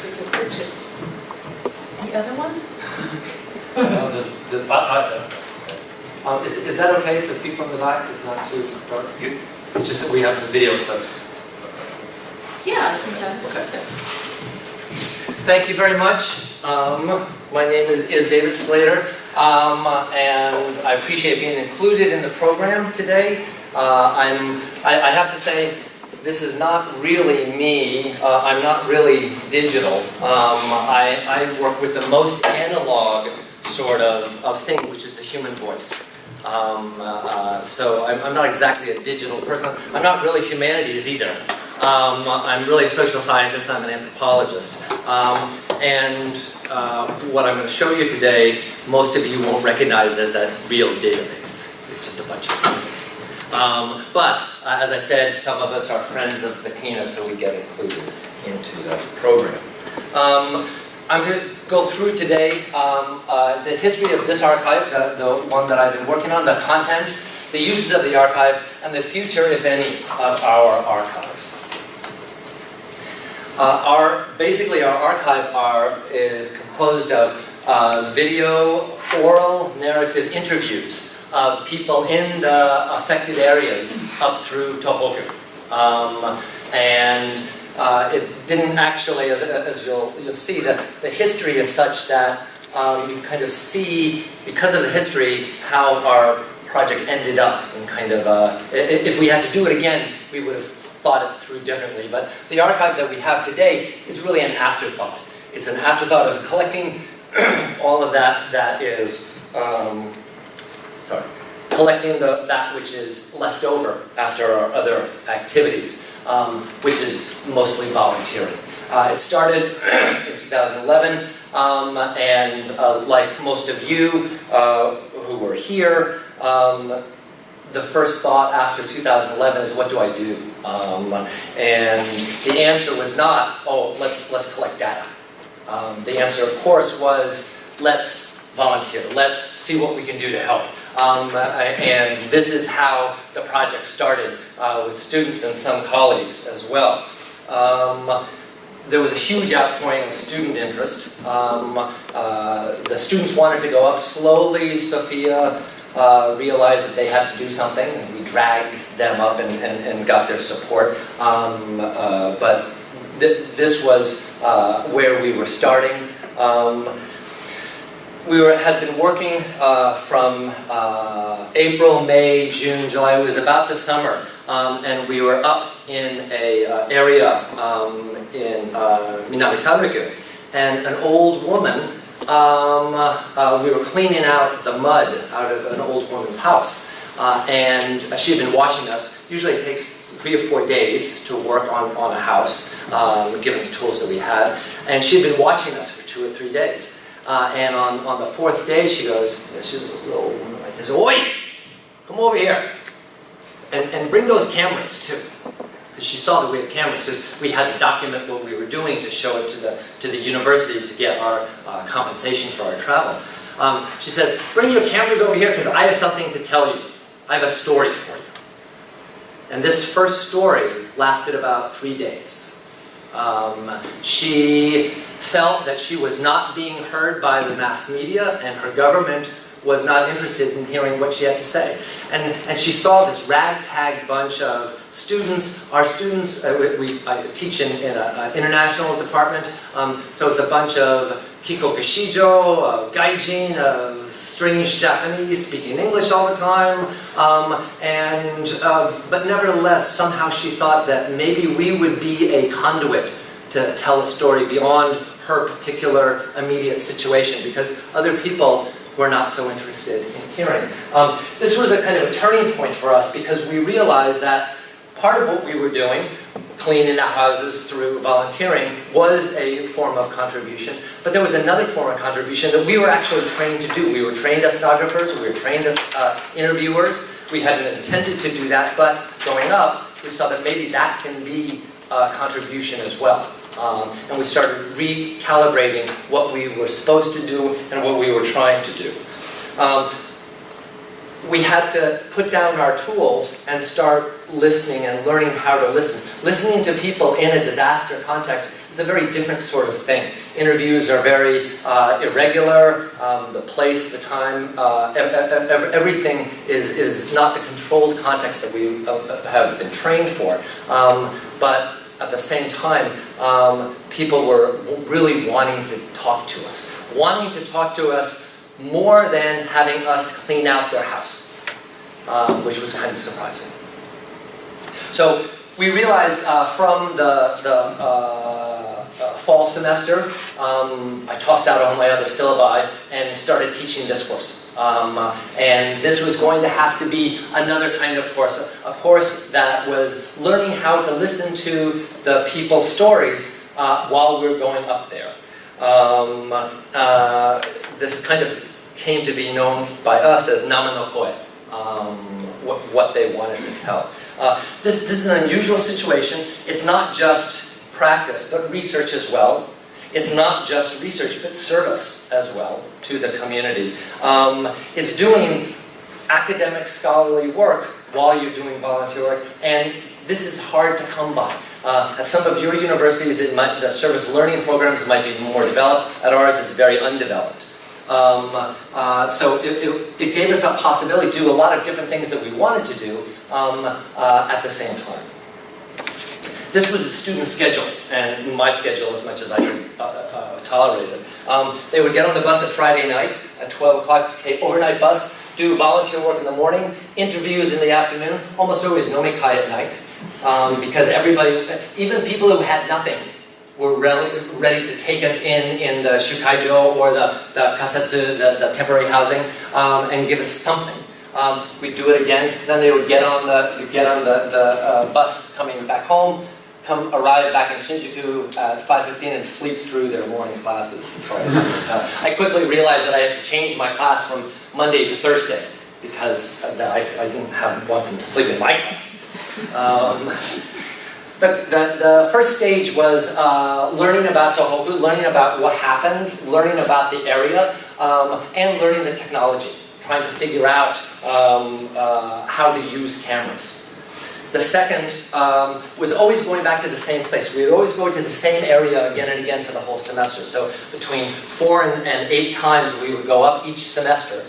answer to searches. The other one? Is that okay for people in the back? It's not too dark? It's just that we have some video clips. Yeah, I think that's okay. Thank you very much. My name is David Slater, and I appreciate being included in the program today. I have to say, this is not really me. I'm not really digital. I work with the most analog sort of thing, which is the human voice. So I'm not exactly a digital person. I'm not really humanities either. I'm really a social scientist. I'm an anthropologist. And what I'm going to show you today, most of you won't recognize as a real database. It's just a bunch of photos. But as I said, some of us are friends of Bettina, so we get included into the program. I'm going to go through today the history of this archive, the one that I've been working on, the contents, the uses of the archive, and the future, if any, of our archive. Basically, our archive is composed of video, oral, narrative interviews of people in the affected areas up through Tohoku. It didn't actually, as you'll see, the history is such that you kind of see, because of the history, how our project ended up in kind of, if we had to do it again, we would have thought it through differently. But the archive that we have today is really an afterthought. It's an afterthought of collecting all of that is, collecting that which is left over after our other activities, which is mostly volunteering. It started in 2011, and like most of you who were here, the first thought after 2011 is, what do I do? And the answer was not, oh, let's collect data. The answer, of course, was, let's volunteer. Let's see what we can do to help. And this is how the project started, with students and some colleagues as well. There was a huge outpouring of student interest. The students wanted to go up slowly. Sophia realized that they had to do something, and we dragged them up and got their support. But this was where we were starting. We had been working from April, May, June, July. It was about the summer, and we were up in an area in Minami-Sanriku, and an old woman, we were cleaning out the mud out of an old woman's house, and she had been watching us. Usually it takes 3 or 4 days to work on a house, given the tools that we had, and she had been watching us for 2 or 3 days. And on the 4th day, she was a little woman like this, "Oi, come over here, and bring those cameras too." Because she saw that we had cameras, because we had to document what we were doing to show it to the university to get our compensation for our travel. She says, "Bring your cameras over here, because I have something to tell you. I have a story for you." And this first story lasted about 3 days. She felt that she was not being heard by the mass media, and her government was not interested in hearing what she had to say. And she saw this ragtag bunch of students. Our students, I teach in an international department, so it's a bunch of kikokushijo, gaijin, strange Japanese, speaking English all the time, but nevertheless, somehow she thought that maybe we would be a conduit to tell a story beyond her particular immediate situation, because other people were not so interested in hearing. This was a kind of a turning point for us, because we realized that part of what we were doing, cleaning our houses through volunteering, was a form of contribution, but there was another form of contribution that we were actually trained to do. We were trained ethnographers, we were trained interviewers. We hadn't intended to do that, but going up, we saw that maybe that can be a contribution as well. And we started recalibrating what we were supposed to do and what we were trying to do. We had to put down our tools and start listening and learning how to listen. Listening to people in a disaster context is a very different sort of thing. Interviews are very irregular. The place, the time, everything is not the controlled context that we have been trained for. But at the same time, people were really wanting to talk to us. Wanting to talk to us more than having us clean out their house, which was kind of surprising. So we realized from the fall semester, I tossed out all my other syllabi and started teaching this course. And this was going to have to be another kind of course, a course that was learning how to listen to the people's stories while we were going up there. This kind of came to be known by us as nama no koe, what they wanted to tell. This is an unusual situation. It's not just practice, but research as well. It's not just research, but service as well to the community. It's doing academic scholarly work while you're doing volunteer work, and this is hard to come by. At some of your universities, the service learning programs might be more developed. At ours, it's very undeveloped. So it gave us a possibility to do a lot of different things that we wanted to do at the same time. This was the student schedule, and my schedule as much as I could tolerate it. They would get on the bus at Friday night at 12 o'clock, take overnight bus, do volunteer work in the morning, interviews in the afternoon, almost always nomikai at night, because everybody, even people who had nothing, were ready to take us in the shukaijo or the kasetsu, the temporary housing, and give us something. We'd do it again. Then they would get on the bus coming back home, arrive back in Shinjuku at 5:15 and sleep through their morning classes. As far as I quickly realized that I had to change my class from Monday to Thursday because I didn't want them to sleep in my class. The first stage was learning about Tohoku, learning about what happened, learning about the area, and learning the technology, trying to figure out how to use cameras. The second was always going back to the same place. We would always go to the same area again and again for the whole semester. So between 4 and 8 times we would go up each semester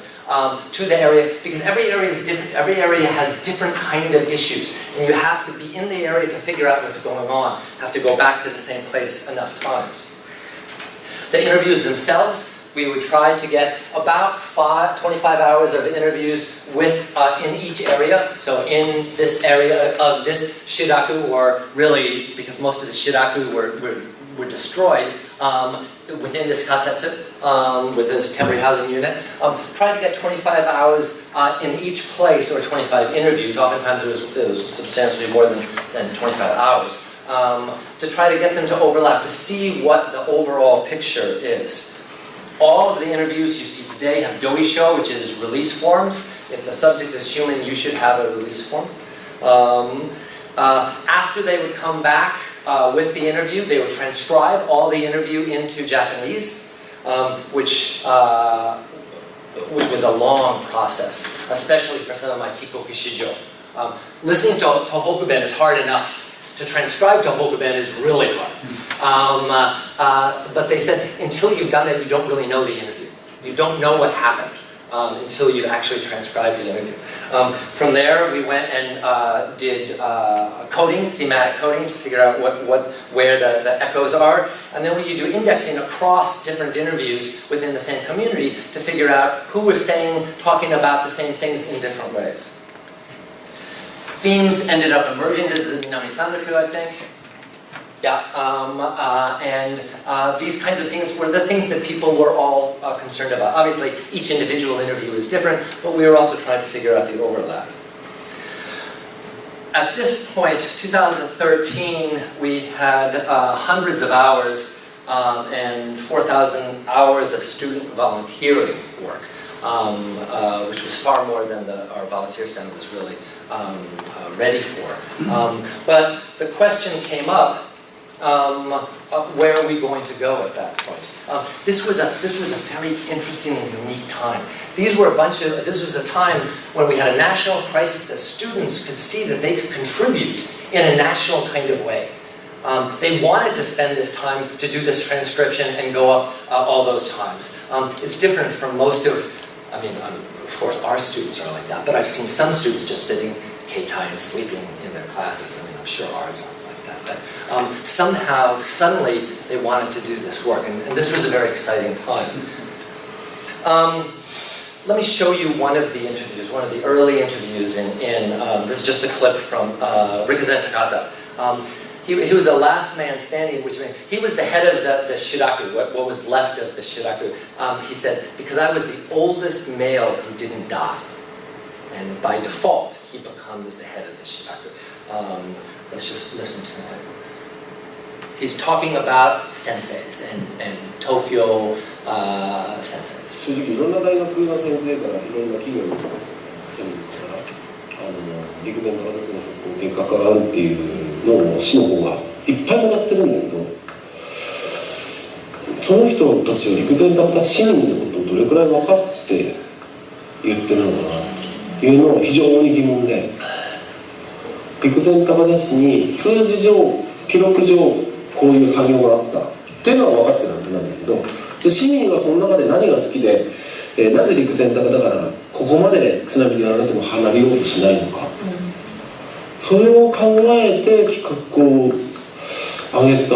to the area, because every area is different. Every area has different kind of issues, and you have to be in the area to figure out what's going on. You have to go back to the same place enough times. The interviews themselves, we would try to get about 25 hours of interviews in each area. So in this area of this shiraku, or really, because most of the shiraku were destroyed, within this kasetsu, with this temporary housing unit, trying to get 25 hours in each place, or 25 interviews. Oftentimes it was substantially more than 25 hours, to try to get them to overlap, to see what the overall picture is. All of the interviews you see today have doisho, which is release forms. If the subject is human, you should have a release form. After they would come back with the interview, they would transcribe all the interview into Japanese, which was a long process, especially for some of my kikoku shijo. Listening to Tohoku-ben is hard enough. To transcribe Tohoku-ben is really hard. But they said, until you've done it, you don't really know the interview. You don't know what happened until you've actually transcribed the interview. From there, we went and did coding, thematic coding, to figure out where the echoes are. And then we do indexing across different interviews within the same community to figure out who was talking about the same things in different ways. Themes ended up emerging. This is the Minami Sandaku, I think. Yeah, and these kinds of things were the things that people were all concerned about. Obviously, each individual interview is different, but we were also trying to figure out the overlap. At this point, 2013, we had hundreds of hours and 4,000 hours of student volunteering work, which was far more than our volunteer center was really ready for. But the question came up, where are we going to go at that point? This was a very interesting and unique time. This was a time when we had a national crisis that students could see that they could contribute in a national kind of way. They wanted to spend this time to do this transcription and go up all those times. It's different from most of, of course our students are like that, but I've seen some students just sitting K-tie and sleeping in their classes. I'm sure ours aren't like that. But somehow, suddenly, they wanted to do this work, and this was a very exciting time. Let me show you one of the interviews, one of the early interviews in this is just a clip from Rikuzen Takata. He was the last man standing, which meant he was the head of the shiraku, what was left of the shiraku. He said, because I was the oldest male who didn't die. And by default, he becomes the head of the shiraku. Let's just listen to him. He's talking about senseis and Tokyo senseis. 正直いろんな大学の先生からいろんな企業の先生から陸前高田先生の原価があるっていうのを市の方がいっぱいもらってるんだけど、その人たちは陸前高田市民のことをどれくらい分かって言ってるのかなっていうのは非常に疑問で、陸前高田市に数字上記録上こういう作業があったっていうのは分かってるはずなんだけど、で市民はその中で何が好きで、なぜ陸前高田からここまで津波にやられても離れようとしないのか、それを考えて企画を上げた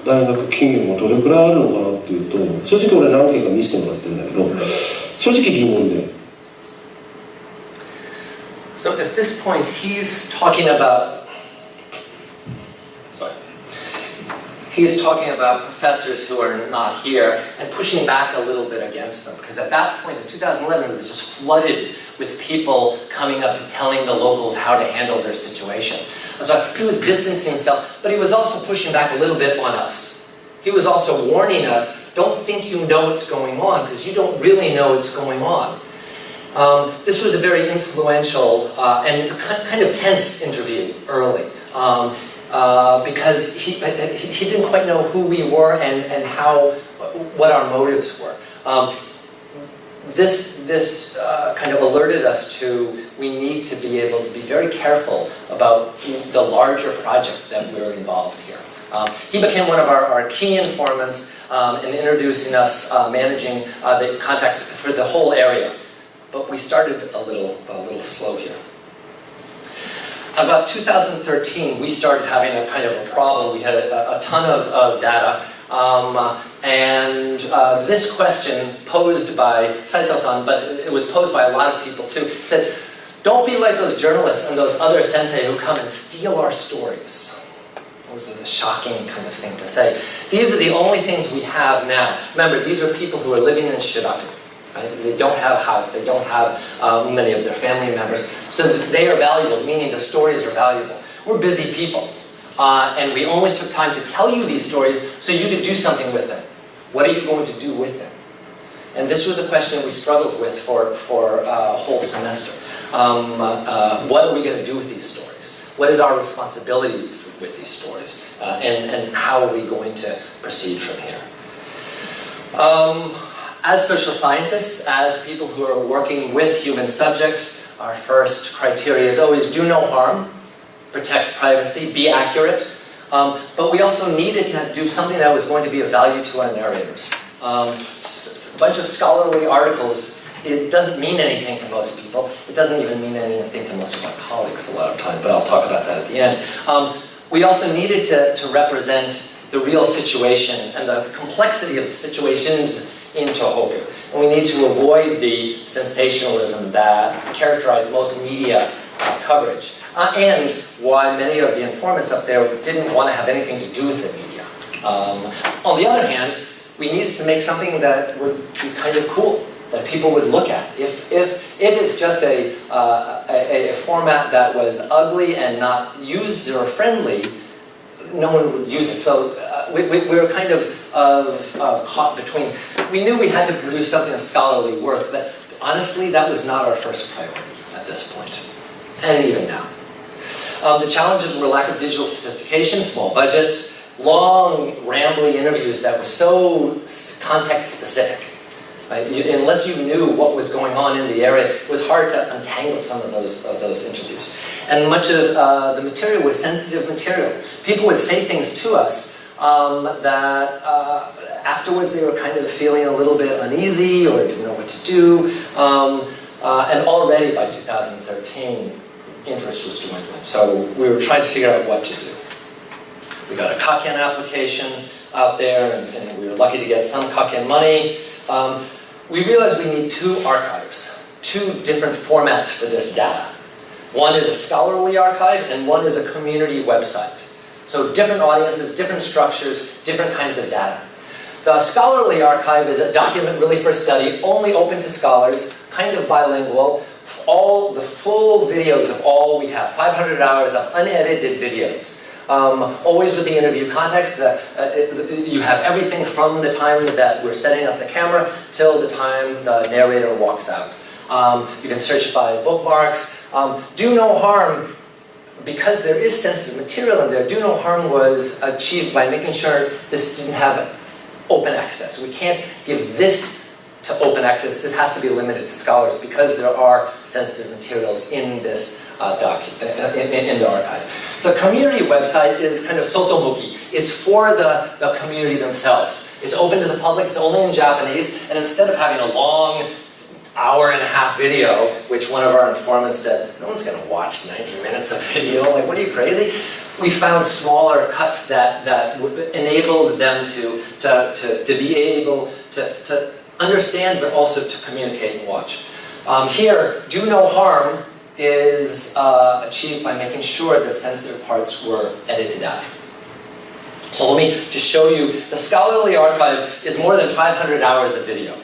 大学企業もどれくらいあるのかなっていうと、正直俺何件か見せてもらってるんだけど、正直疑問で。So at this point, he's talking about professors who are not here and pushing back a little bit against them. Because at that point in 2011, it was just flooded with people coming up and telling the locals how to handle their situation. So he was distancing himself, but he was also pushing back a little bit on us. He was also warning us, don't think you know what's going on, because you don't really know what's going on. This was a very influential and kind of tense interview early. Because he didn't quite know who we were and what our motives were. This kind of alerted us to we need to be able to be very careful about the larger project that we're involved here. He became one of our key informants in introducing us, managing the contacts for the whole area. But we started a little slow here. About 2013, we started having a kind of a problem. We had a ton of data. And this question posed by Saito-san, but it was posed by a lot of people too, said, don't be like those journalists and those other sensei who come and steal our stories. It was a shocking kind of thing to say. These are the only things we have now. Remember, these are people who are living in shiraku. Right? They don't have a house, they don't have many of their family members, so they are valuable, meaning the stories are valuable. We're busy people, and we only took time to tell you these stories so you could do something with them. What are you going to do with them? And this was a question we struggled with for a whole semester. What are we going to do with these stories? What is our responsibility with these stories? And how are we going to proceed from here? As social scientists, as people who are working with human subjects, our first criteria is always do no harm, protect privacy, be accurate. But we also needed to do something that was going to be of value to our narrators. A bunch of scholarly articles, it doesn't mean anything to most people. It doesn't even mean anything to most of my colleagues a lot of times, but I'll talk about that at the end. We also needed to represent the real situation and the complexity of the situations in Tohoku. And we need to avoid the sensationalism that characterized most media coverage. And why many of the informants up there didn't want to have anything to do with the media. On the other hand, we needed to make something that would be kind of cool, that people would look at. If it's just a format that was ugly and not user-friendly, no one would use it. So we were kind of caught between. We knew we had to produce something of scholarly worth, but honestly, that was not our first priority at this point, and even now. The challenges were lack of digital sophistication, small budgets, long, rambly interviews that were so context-specific. Right? Unless you knew what was going on in the area, it was hard to untangle some of those interviews. And much of the material was sensitive material. People would say things to us that afterwards they were kind of feeling a little bit uneasy or didn't know what to do. And already by 2013, interest was dwindling. So we were trying to figure out what to do. We got a Kaken application out there, and we were lucky to get some Kaken money. We realized we need two archives, two different formats for this data. One is a scholarly archive, and one is a community website. So different audiences, different structures, different kinds of data. The scholarly archive is a document really for study, only open to scholars, kind of bilingual, all the full videos of all we have, 500 hours of unedited videos. Always with the interview context, you have everything from the time that we're setting up the camera till the time the narrator walks out. You can search by bookmarks. Do no harm, because there is sensitive material in there, do no harm was achieved by making sure this didn't have open access. We can't give this to open access. This has to be limited to scholars because there are sensitive materials in this in the archive. The community website is kind of sotomoki. It's for the community themselves. It's open to the public. It's only in Japanese. And instead of having a long hour-and-a-half video, which one of our informants said, no one's going to watch 90 minutes of video. Like, what are you, crazy? We found smaller cuts that enabled them to be able to understand, but also to communicate and watch. Here, do no harm is achieved by making sure that sensitive parts were edited out. So let me just show you, the scholarly archive is more than 500 hours of video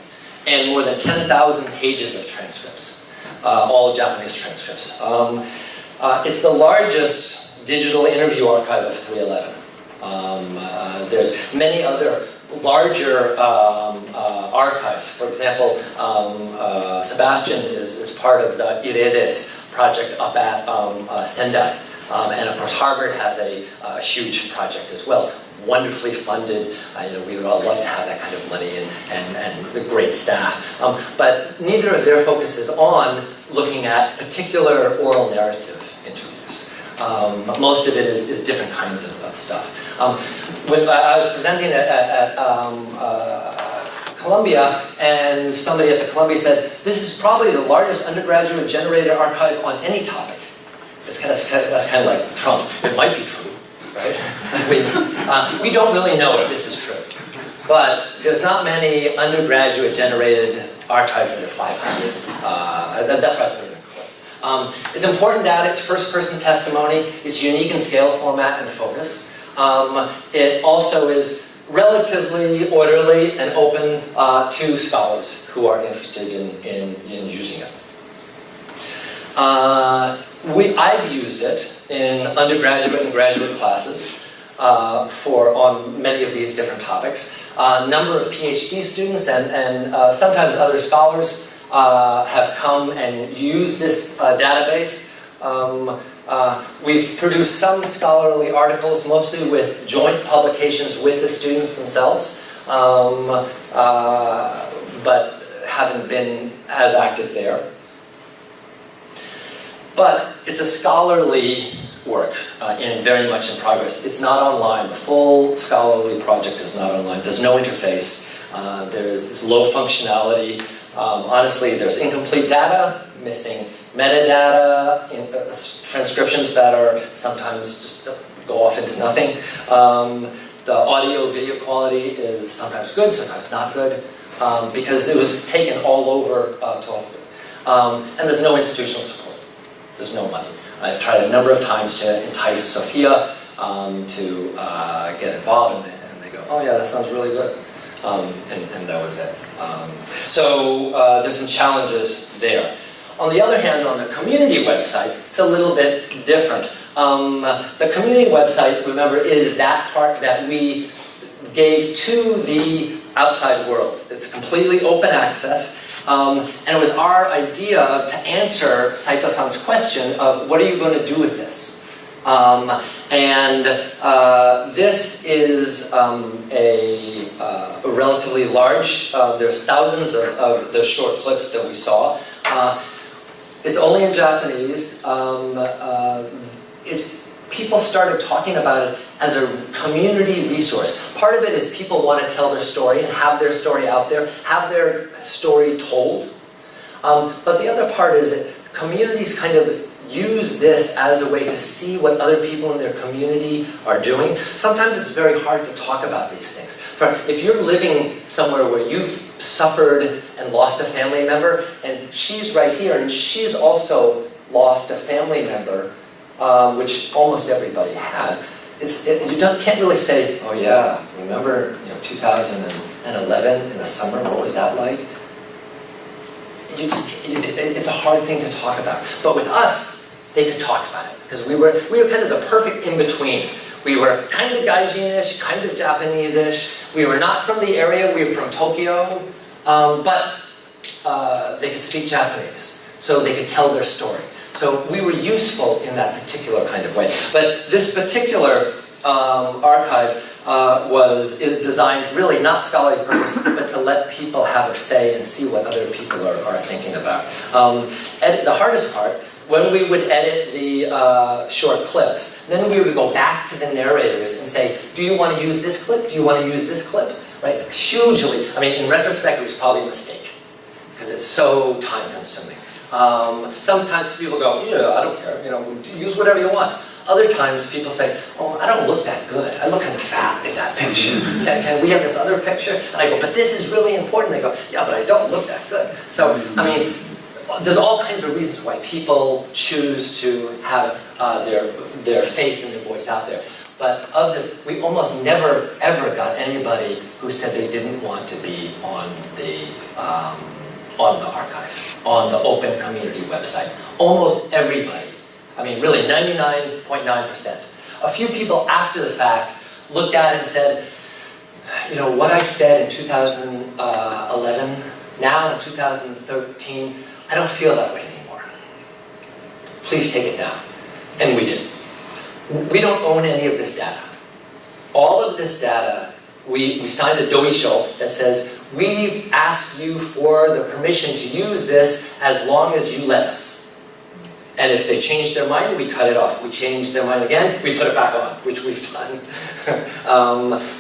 and more than 10,000 pages of transcripts, all Japanese transcripts. It's the largest digital interview archive of 311. There's many other larger archives. For example, Sebastian is part of the Iredes project up at Sendai. And of course Harvard has a huge project as well. Wonderfully funded. We would all love to have that kind of money and great staff. But neither of their focus is on looking at particular oral narrative interviews. Most of it is different kinds of stuff. When I was presenting at Columbia, and somebody at the Columbia said, this is probably the largest undergraduate generated archive on any topic. That's kind of like Trump. It might be true, right? We don't really know if this is true. But there's not many undergraduate generated archives that are 500. That's why I put it in quotes. It's important data, it's first-person testimony, it's unique in scale, format, and focus. It also is relatively orderly and open to scholars who are interested in using it. I've used it in undergraduate and graduate classes on many of these different topics. A number of PhD students and sometimes other scholars have come and used this database. We've produced some scholarly articles, mostly with joint publications with the students themselves, but haven't been as active there. But it's a scholarly work and very much in progress. It's not online. The full scholarly project is not online. There's no interface. It's low functionality. Honestly, there's incomplete data, missing metadata, transcriptions that are sometimes just go off into nothing. The audio-video quality is sometimes good, sometimes not good, because it was taken all over Tohoku. And there's no institutional support. There's no money. I've tried a number of times to entice Sophia to get involved, and they go, oh yeah, that sounds really good. And that was it. So there's some challenges there. On the other hand, on the community website, it's a little bit different. The community website, remember, is that part that we gave to the outside world. It's completely open access. And it was our idea to answer Saito-san's question of what are you going to do with this? This is a relatively large, there's thousands of the short clips that we saw. It's only in Japanese. People started talking about it as a community resource. Part of it is people want to tell their story and have their story out there, have their story told. But the other part is that communities kind of use this as a way to see what other people in their community are doing. Sometimes it's very hard to talk about these things. If you're living somewhere where you've suffered and lost a family member, and she's right here, and she's also lost a family member, which almost everybody had, can't really say, oh yeah, remember 2011 in the summer, what was that like? It's a hard thing to talk about. But with us, they could talk about it, because we were kind of the perfect in-between. We were kind of Gaijin-ish, kind of Japanese-ish. We were not from the area, we were from Tokyo, but they could speak Japanese, so they could tell their story. So we were useful in that particular kind of way. But this particular archive is designed really not scholarly purpose, but to let people have a say and see what other people are thinking about. The hardest part, when we would edit the short clips, then we would go back to the narrators and say, do you want to use this clip? Do you want to use this clip? Right? Hugely, in retrospect, it was probably a mistake, because it's so time consuming. Sometimes people go, yeah, I don't care, use whatever you want. Other times people say, oh, I don't look that good. I look kind of fat in that picture. Can we have this other picture? And I go, but this is really important. They go, yeah, but I don't look that good. So, there's all kinds of reasons why people choose to have their face and their voice out there. But of this, we almost never, ever got anybody who said they didn't want to be on the archive, on the open community website. Almost everybody. Really 99.9%. A few people after the fact looked at it and said, what I said in 2011, now in 2013, I don't feel that way anymore. Please take it down. And we did. We don't own any of this data. All of this data, we signed a doisho that says, we ask you for the permission to use this as long as you let us. And if they change their mind, we cut it off. We change their mind again, we put it back on, which we've done.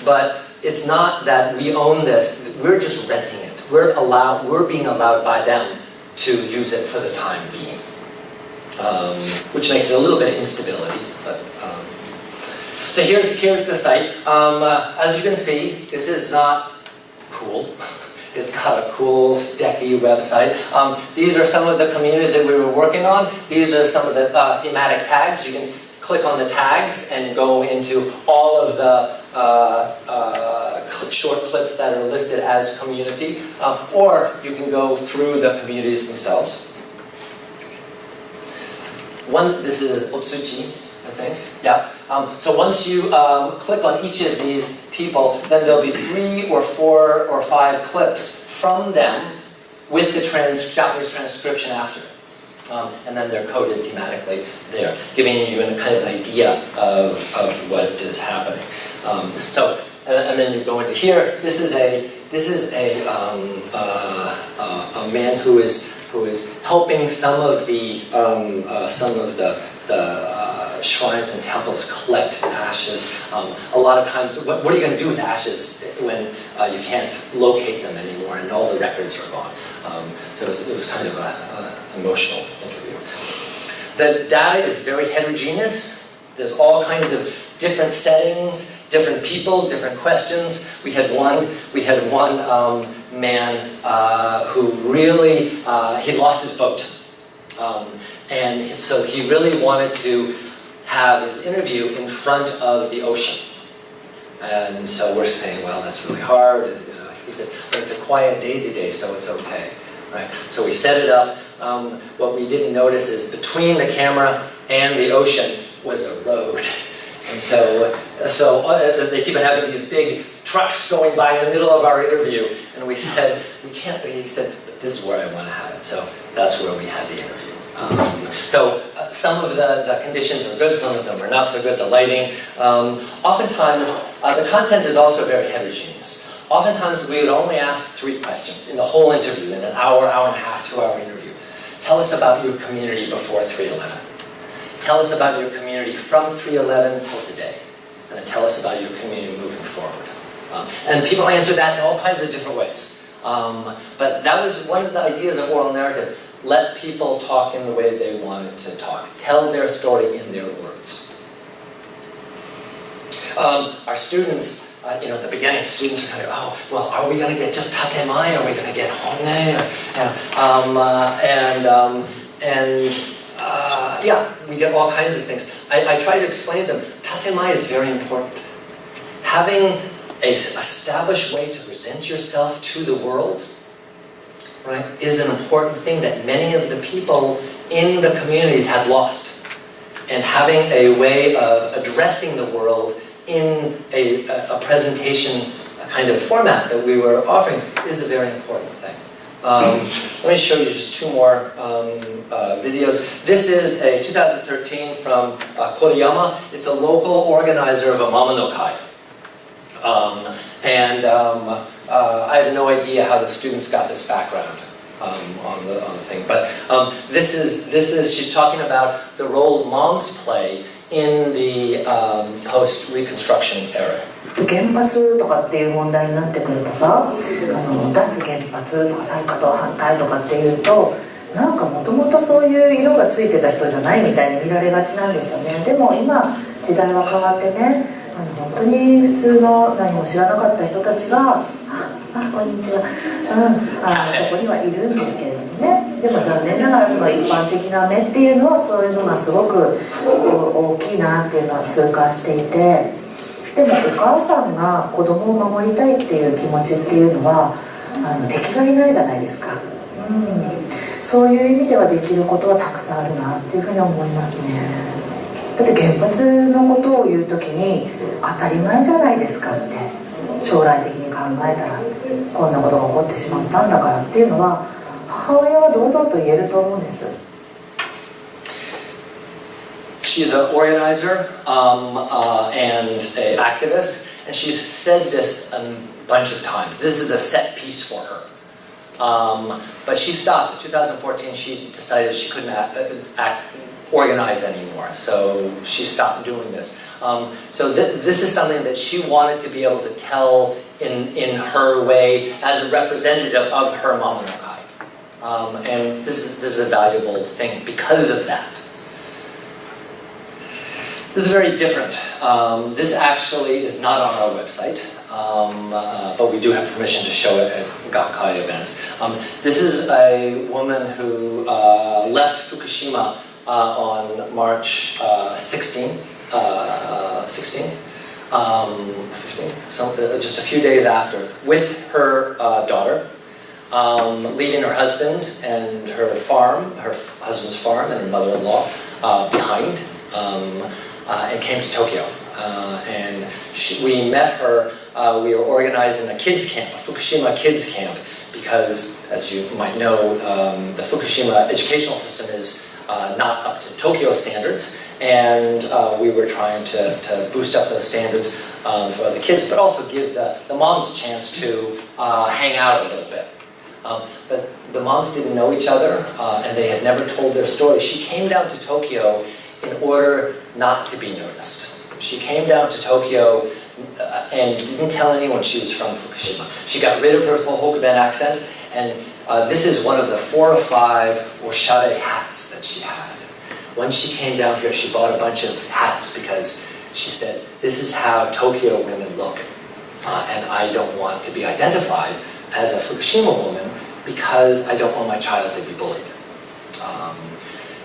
But it's not that we own this, we're just renting it. We're being allowed by them to use it for the time being. Which makes it a little bit of instability. But, so here's the site. As you can see, this is not cool. It's got a cool, sticky website. These are some of the communities that we were working on. These are some of the thematic tags. You can click on the tags and go into all of the short clips that are listed as community, or you can go through the communities themselves. This is Otsuchi, I think. Yeah. So once you click on each of these people, then there'll be 3 or 4 or 5 clips from them with the Japanese transcription after it. And then they're coded thematically there, giving you a kind of idea of what is happening. And then you go into here. This is a man who is helping some of the shrines and temples collect ashes. A lot of times, what are you going to do with ashes when you can't locate them anymore and all the records are gone? So it was kind of an emotional interview. The data is very heterogeneous. There's all kinds of different settings, different people, different questions. We had one man who really, he lost his boat. And so he really wanted to have his interview in front of the ocean. And so we're saying, well, that's really hard. He says, but it's a quiet day today, so it's okay. Right? So we set it up. What we didn't notice is between the camera and the ocean was a road. And so they keep on having these big trucks going by in the middle of our interview. And we said, we can't, he said, but this is where I want to have it. So that's where we had the interview. So some of the conditions are good, some of them are not so good, the lighting. Oftentimes, the content is also very heterogeneous. Oftentimes, we would only ask 3 questions in the whole interview, in an hour, hour and a half, 2-hour interview. Tell us about your community before 3/11. Tell us about your community from 3/11 till today. And then tell us about your community moving forward. And people answer that in all kinds of different ways. But that was one of the ideas of oral narrative. Let people talk in the way they wanted to talk. Tell their story in their words. Our students, in the beginning, students are kind of, oh, well, are we going to get just tatemai? Are we going to get honne? Yeah, we get all kinds of things. I try to explain to them, tatemai is very important. Having an established way to present yourself to the world, right, is an important thing that many of the people in the communities had lost. And having a way of addressing the world in a presentation kind of format that we were offering is a very important thing. Let me show you just 2 more videos. This is a 2013 from Koriyama. It's a local organizer of a Mamanokai. I have no idea how the students got this background on the thing. But this is she's talking about the role moms play in the post-Reconstruction era. 原発とかっていう問題になってくるとさ、脱原発とか再稼働反対とかっていうと、なんかもともとそういう色がついてた人じゃないみたいに見られがちなんですよね。でも今時代は変わってね、本当に普通の何も知らなかった人たちがこんにちは、そこにはいるんですけれどもね。でも残念ながらその一般的な目っていうのはそういうのがすごく大きいなっていうのは痛感していて、でもお母さんが子供を守りたいっていう気持ちっていうのは敵がいないじゃないですか、そういう意味ではできることはたくさんあるなっていうふうに思いますね。だって原発のことを言うときに当たり前じゃないですかって、将来的に考えたらこんなことが起こってしまったんだからっていうのは母親は堂々と言えると思うんです。She's an organizer and an activist, and she's said this a bunch of times. This is a set piece for her. But she stopped. In 2014, she decided she couldn't organize anymore, so she stopped doing this. So this is something that she wanted to be able to tell in her way as a representative of her Mamanokai. And this is a valuable thing because of that. This is very different. This actually is not on our website, but we do have permission to show it at Gakkai events. This is a woman who left Fukushima on March 15th, so just a few days after, with her daughter, leaving her husband and her farm, her husband's farm and her mother-in-law behind. And came to Tokyo. And we met her, we were organizing a kids camp, a Fukushima kids camp, because as you might know, the Fukushima educational system is not up to Tokyo standards, and we were trying to boost up those standards for the kids, but also give the moms a chance to hang out a little bit. But the moms didn't know each other, and they had never told their story. She came down to Tokyo in order not to be noticed. She came down to Tokyo and didn't tell anyone she was from Fukushima. She got rid of her Tohoku accent, and this is one of the 4 or 5 oshare hats that she had. When she came down here, she bought a bunch of hats because she said, this is how Tokyo women look, and I don't want to be identified as a Fukushima woman because I don't want my child to be bullied.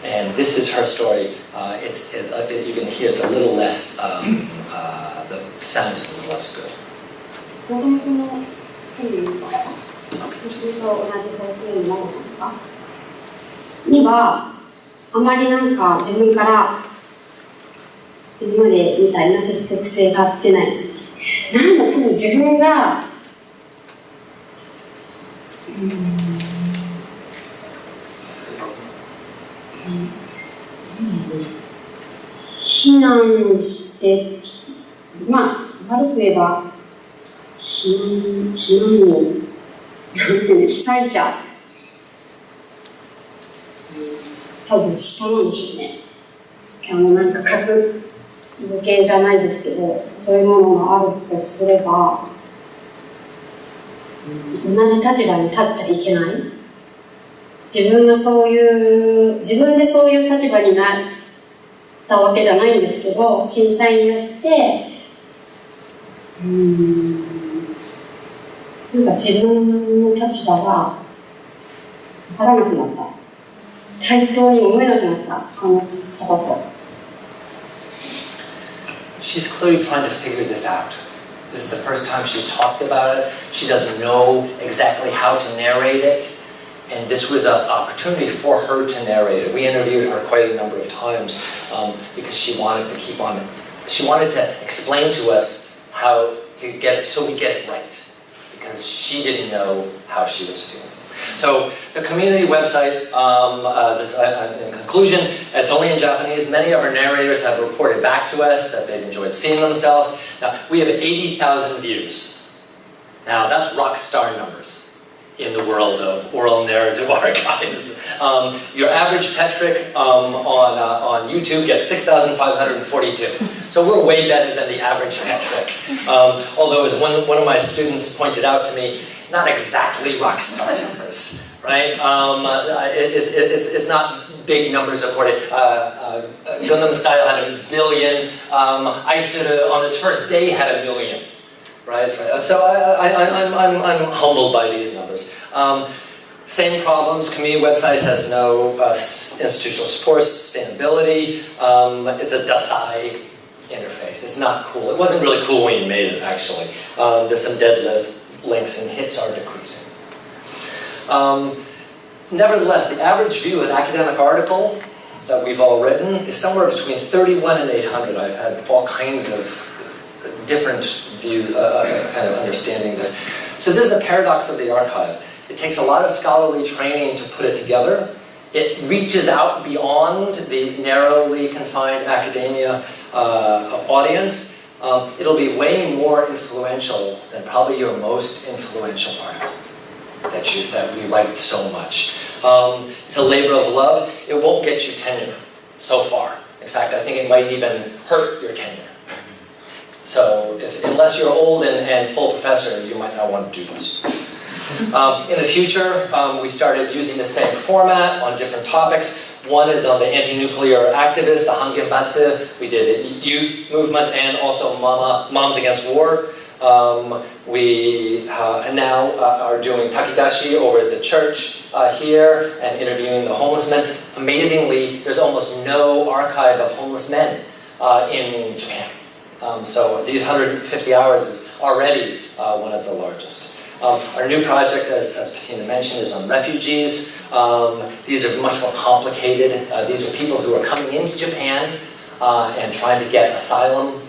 And this is her story. You can hear it's a little less, the sound is a little less good. 同学の件で言うと、私と同じ保育園のママさんとかには、あまりなんか自分から今までみたいな積極性が出ないんです。なんだ、でも自分が避難して、悪く言えば、避難民、なんていうの、被災者、多分下なんでしょうね。なんか格付けじゃないですけど、そういうものがあるとすれば、同じ立場に立っちゃいけない。自分でそういう立場になったわけじゃないんですけど、震災によって、なんか自分の立場がわからなくなった。対等に思えなくなった、この方と。She's clearly trying to figure this out. This is the first time she's talked about it. She doesn't know exactly how to narrate it. And this was an opportunity for her to narrate it. We interviewed her quite a number of times because she wanted to keep on it. She wanted to explain to us how to get it so we get it right. Because she didn't know how she was feeling. So the community website, in conclusion, it's only in Japanese. Many of our narrators have reported back to us that they've enjoyed seeing themselves. Now, we have 80,000 views. Now, that's rock star numbers in the world of oral narrative archives. Your average Petrick on YouTube gets 6,542. So we're way better than the average Petrick. Although, as one of my students pointed out to me, not exactly rock star numbers, right? It's not big numbers according. Gundam Style had 1 billion. Aisuru on its first day had 1 million, right? So I'm humbled by these numbers. Same problems. Community website has no institutional support, sustainability. It's a Dasai interface. It's not cool. It wasn't really cool when you made it, actually. There's some deadlift links and hits are decreasing. Nevertheless, the average view of an academic article that we've all written is somewhere between 31 and 800. I've had all kinds of different view, kind of understanding this. So this is a paradox of the archive. It takes a lot of scholarly training to put it together. It reaches out beyond the narrowly confined academia audience. It'll be way more influential than probably your most influential article that we liked so much. It's a labor of love. It won't get you tenure so far. In fact, I think it might even hurt your tenure. So unless you're old and full professor, you might not want to do this. In the future, we started using the same format on different topics. One is on the anti-nuclear activist, the Hangenbatsu. We did a youth movement and also Moms Against War. We now are doing takidashi over the church here and interviewing the homeless men. Amazingly, there's almost no archive of homeless men in Japan. So these 150 hours is already one of the largest. Our new project, as Bettina mentioned, is on refugees. These are much more complicated. These are people who are coming into Japan and trying to get asylum,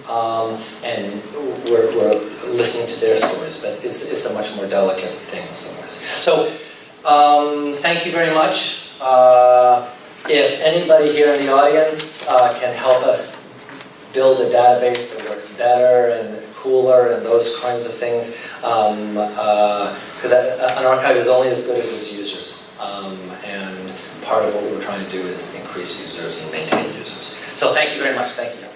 and we're listening to their stories, but it's a much more delicate thing in some ways. So thank you very much. If anybody here in the audience can help us build a database that works better and cooler and those kinds of things, because an archive is only as good as its users, and part of what we're trying to do is increase users and maintain users. So thank you very much. Thank you.